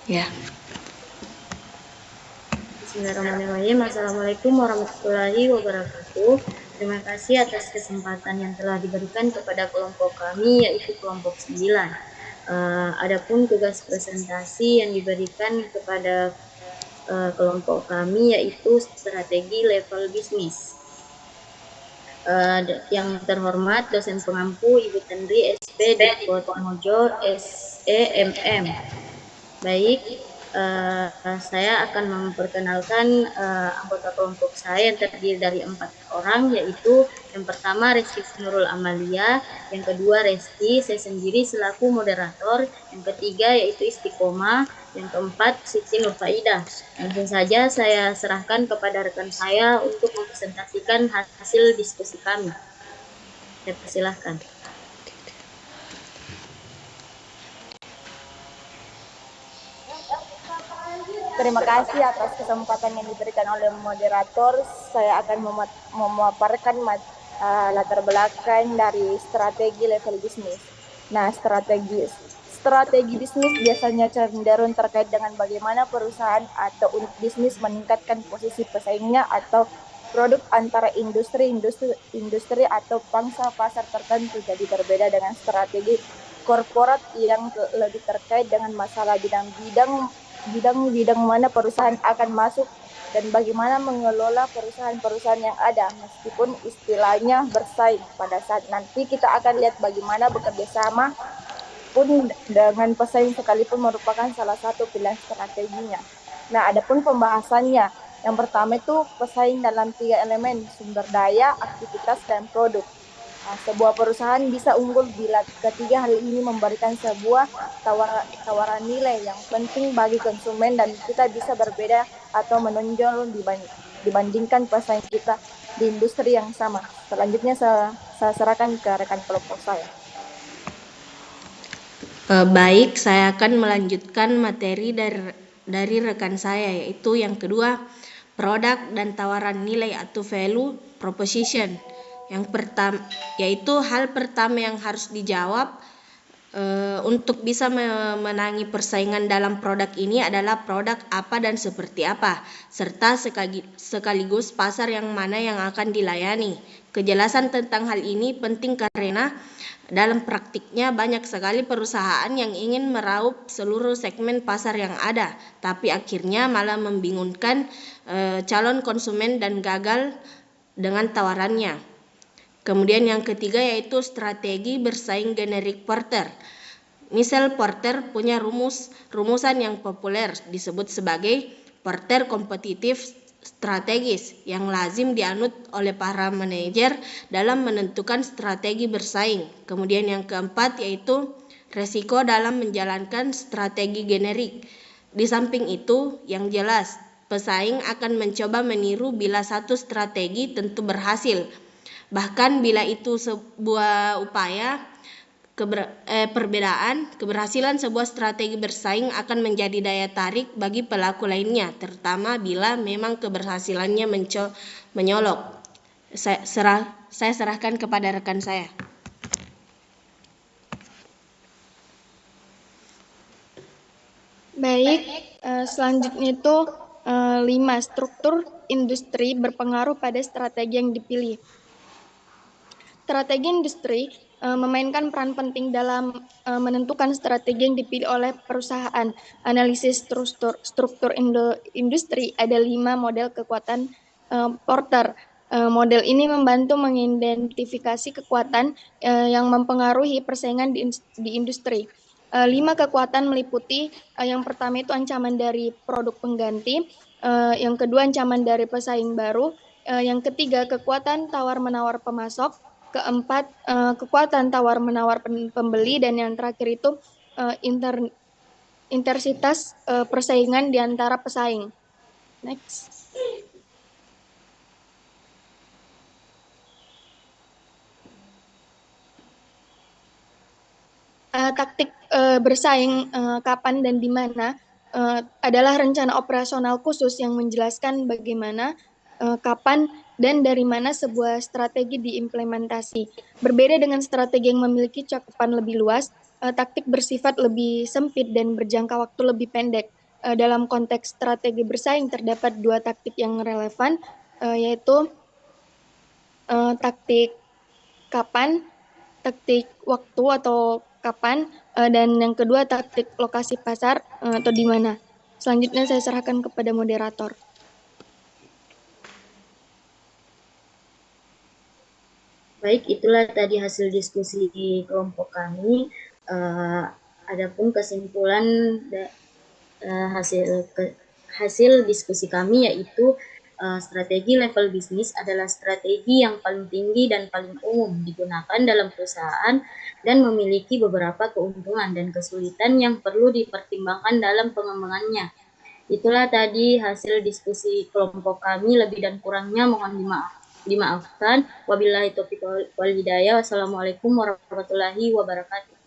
Ya. Bismillahirrahmanirrahim. Assalamualaikum warahmatullahi wabarakatuh. Terima kasih atas kesempatan yang telah diberikan kepada kelompok kami, yaitu kelompok 9. Adapun tugas presentasi yang diberikan kepada kelompok kami yaitu strategi level bisnis. Yang terhormat dosen pengampu Ibu Tendri SP Dikot Mojo SEMM. Baik, saya akan memperkenalkan anggota kelompok saya yang terdiri dari 4 orang, yaitu yang pertama Reski Nurul Amalia, yang kedua Resti, saya sendiri selaku moderator, yang ketiga yaitu Istiqomah, yang keempat Siti Nurfaidah. Langsung saja saya serahkan kepada rekan saya untuk mempresentasikan hasil diskusi kami. Saya persilahkan. Terima kasih atas kesempatan yang diberikan oleh moderator. Saya akan memaparkan latar belakang dari strategi level bisnis. Nah, strategi bisnis biasanya cenderung terkait dengan bagaimana perusahaan atau unit bisnis meningkatkan posisi pesaingnya atau produk antara industri atau pangsa pasar tertentu. Jadi berbeda dengan strategi korporat yang lebih terkait dengan masalah bidang mana perusahaan akan masuk dan bagaimana mengelola perusahaan-perusahaan yang ada, meskipun istilahnya bersaing. Pada saat nanti kita akan lihat bagaimana bekerja sama pun dengan pesaing sekalipun merupakan salah satu pilihan strateginya. Nah, adapun pembahasannya, yang pertama itu pesaing dalam 3 elemen: sumber daya, aktivitas, dan produk. Nah, sebuah perusahaan bisa unggul bila ketiga hal ini memberikan sebuah tawaran nilai yang penting bagi konsumen dan kita bisa berbeda atau menonjol dibandingkan pesaing kita di industri yang sama. Selanjutnya saya serahkan ke rekan kelompok saya. Baik, saya akan melanjutkan materi dari rekan saya, yaitu yang kedua, produk dan tawaran nilai atau value proposition. Yang pertama, yaitu hal pertama yang harus dijawab untuk bisa memenangi persaingan dalam produk ini adalah produk apa dan seperti apa, serta sekaligus pasar yang mana yang akan dilayani. Kejelasan tentang hal ini penting karena dalam praktiknya banyak sekali perusahaan yang ingin meraup seluruh segmen pasar yang ada, tapi akhirnya malah membingungkan calon konsumen dan gagal dengan tawarannya. Kemudian yang ketiga yaitu strategi bersaing generik Porter. Misal Porter punya rumusan yang populer disebut sebagai Porter kompetitif strategis yang lazim dianut oleh para manajer dalam menentukan strategi bersaing. Kemudian yang keempat yaitu resiko dalam menjalankan strategi generik. Di samping itu, yang jelas, pesaing akan mencoba meniru bila satu strategi tentu berhasil. Bahkan bila itu sebuah upaya keberhasilan sebuah strategi bersaing akan menjadi daya tarik bagi pelaku lainnya, terutama bila memang keberhasilannya menyolok. Saya serahkan kepada rekan saya. Baik, selanjutnya itu 5 struktur industri berpengaruh pada strategi yang dipilih. Strategi industri memainkan peran penting dalam menentukan strategi yang dipilih oleh perusahaan. Analisis struktur industri ada 5 model kekuatan Porter. Model ini membantu mengidentifikasi kekuatan yang mempengaruhi persaingan di industri. 5 kekuatan meliputi yang pertama itu ancaman dari produk pengganti, yang kedua ancaman dari pesaing baru, yang ketiga kekuatan tawar-menawar pemasok, keempat kekuatan tawar-menawar pembeli, dan yang terakhir itu intensitas persaingan di antara pesaing. Next. Taktik bersaing kapan dan di mana adalah rencana operasional khusus yang menjelaskan bagaimana, kapan, dan dari mana sebuah strategi diimplementasi. Berbeda dengan strategi yang memiliki cakupan lebih luas, taktik bersifat lebih sempit dan berjangka waktu lebih pendek. Dalam konteks strategi bersaing terdapat dua taktik yang relevan, yaitu taktik kapan, taktik waktu atau kapan, dan yang kedua taktik lokasi pasar atau di mana. Selanjutnya saya serahkan kepada moderator. Baik, itulah tadi hasil diskusi di kelompok kami. Adapun kesimpulan hasil diskusi kami yaitu strategi level bisnis adalah strategi yang paling tinggi dan paling umum digunakan dalam perusahaan dan memiliki beberapa keuntungan dan kesulitan yang perlu dipertimbangkan dalam pengembangannya. Itulah tadi hasil diskusi kelompok kami, lebih dan kurangnya mohon dimaafkan. Wabillahi taufiq wal hidayah. Wassalamualaikum warahmatullahi wabarakatuh.